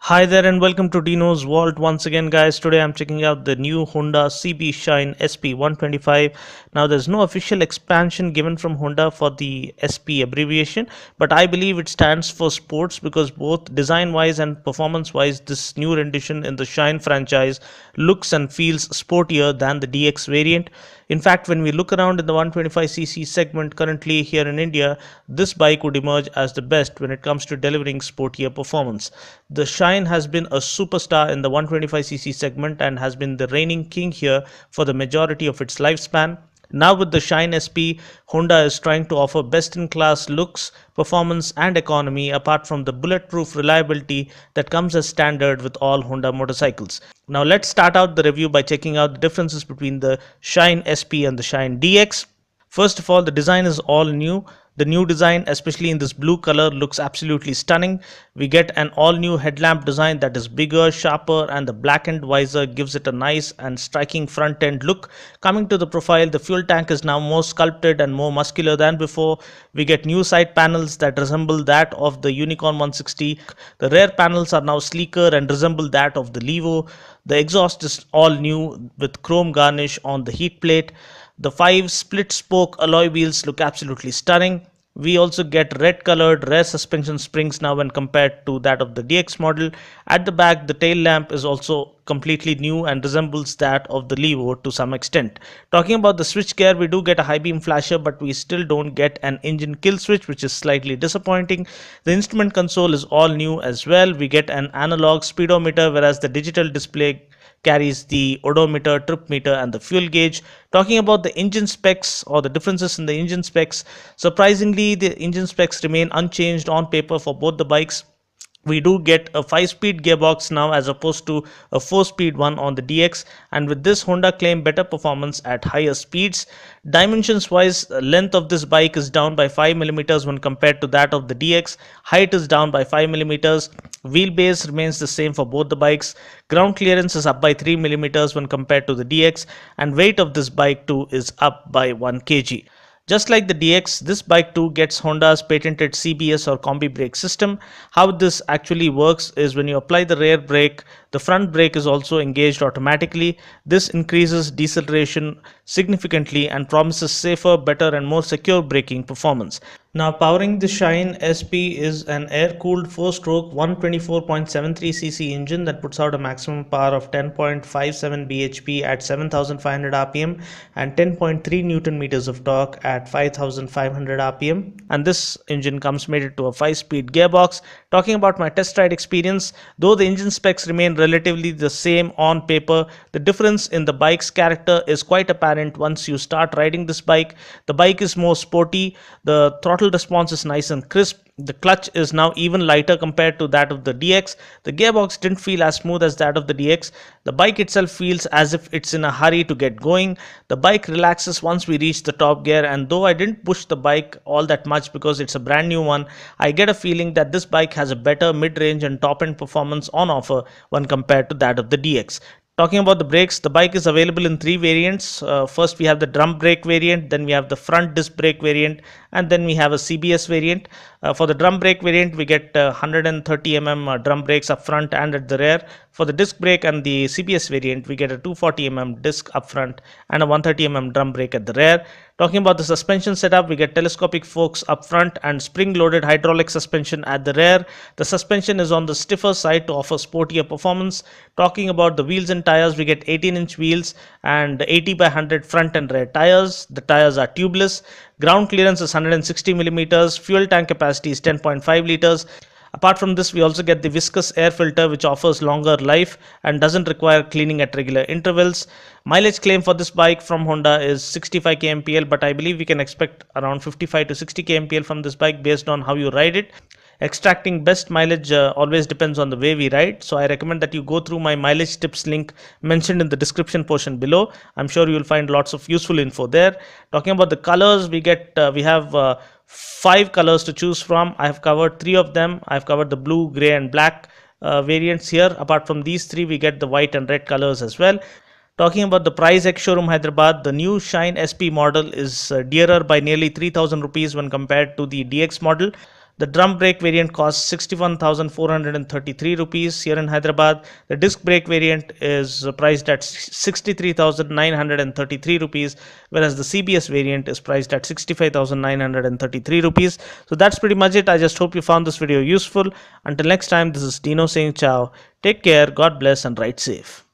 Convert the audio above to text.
Hi there and welcome to Dino's Vault once again, guys. Today I'm checking out the new Honda CB Shine SP 125. Now there's no official expansion given from Honda for the SP abbreviation, but I believe it stands for sports because both design wise and performance wise this new rendition in the Shine franchise looks and feels sportier than the DX variant. In fact, when we look around in the 125cc segment currently here in India, this bike would emerge as the best when it comes to delivering sportier performance. The Shine has been a superstar in the 125cc segment and has been the reigning king here for the majority of its lifespan. Now with the Shine SP, Honda is trying to offer best-in-class looks, performance and economy apart from the bulletproof reliability that comes as standard with all Honda motorcycles. Now let's start out the review by checking out the differences between the Shine SP and the Shine DX. First of all, the design is all new. The new design, especially in this blue color, looks absolutely stunning. We get an all new headlamp design that is bigger, sharper, and the blackened visor gives it a nice and striking front end look. Coming to the profile, the fuel tank is now more sculpted and more muscular than before. We get new side panels that resemble that of the Unicorn 160. The rear panels are now sleeker and resemble that of the Levo. The exhaust is all new with chrome garnish on the heat plate. The 5 split spoke alloy wheels look absolutely stunning. We also get red colored rear suspension springs now when compared to that of the DX model. At the back, the tail lamp is also completely new and resembles that of the Levo to some extent. Talking about the switchgear, we do get a high beam flasher, but we still don't get an engine kill switch, which is slightly disappointing. The instrument console is all new as well. We get an analog speedometer, whereas the digital display carries the odometer, trip meter and the fuel gauge. Talking about the engine specs or the differences in the engine specs, surprisingly the engine specs remain unchanged on paper for both the bikes. We do get a 5-speed gearbox now as opposed to a 4-speed one on the DX, and with this Honda claim better performance at higher speeds. Dimensions wise, length of this bike is down by 5mm when compared to that of the DX. Height is down by 5mm. Wheelbase remains the same for both the bikes. Ground clearance is up by 3mm when compared to the DX, and weight of this bike too is up by 1 kg. Just like the DX, this bike too gets Honda's patented CBS or combi brake system. How this actually works is when you apply the rear brake, the front brake is also engaged automatically. This increases deceleration significantly and promises safer, better and more secure braking performance. Now powering the Shine SP is an air-cooled 4-stroke 124.73cc engine that puts out a maximum power of 10.57 bhp at 7500 rpm and 10.3 newton meters of torque at 5500 rpm. And this engine comes mated to a 5-speed gearbox. Talking about my test ride experience, though the engine specs remain relatively the same on paper, the difference in the bike's character is quite apparent once you start riding this bike. The bike is more sporty, the throttle response is nice and crisp, the clutch is now even lighter compared to that of the DX, the gearbox didn't feel as smooth as that of the DX, the bike itself feels as if it's in a hurry to get going, the bike relaxes once we reach the top gear, and though I didn't push the bike all that much because it's a brand new one, I get a feeling that this bike has a better mid-range and top-end performance on offer when compared to that of the DX. Talking about the brakes, the bike is available in 3 variants. First we have the drum brake variant, then we have the front disc brake variant, and then we have a CBS variant. For the drum brake variant, we get 130mm drum brakes up front and at the rear. For the disc brake and the CBS variant, we get a 240mm disc up front and a 130mm drum brake at the rear. Talking about the suspension setup, we get telescopic forks up front and spring-loaded hydraulic suspension at the rear. The suspension is on the stiffer side to offer sportier performance. Talking about the wheels and tires, we get 18-inch wheels and 80 by 100 front and rear tires. The tires are tubeless. Ground clearance is 160mm. Fuel tank capacity is 10.5 liters. Apart from this, we also get the viscous air filter, which offers longer life and doesn't require cleaning at regular intervals. Mileage claim for this bike from Honda is 65 kmpl, but I believe we can expect around 55 to 60 kmpl from this bike based on how you ride it. Extracting best mileage always depends on the way we ride, so I recommend that you go through my mileage tips link mentioned in the description portion below. I'm sure you will find lots of useful info there. Talking about the colors, we have 5 colors to choose from. I have covered 3 of them. I have covered the blue, grey and black variants here. Apart from these 3, we get the white and red colors as well. Talking about the price ex-showroom Hyderabad, the new Shine SP model is dearer by nearly 3000 rupees when compared to the DX model. The drum brake variant costs 61,433 rupees here in Hyderabad. The disc brake variant is priced at 63,933 rupees, whereas the CBS variant is priced at 65,933 rupees. So that's pretty much it. I just hope you found this video useful. Until next time, this is Dino saying ciao. Take care, God bless, and ride safe.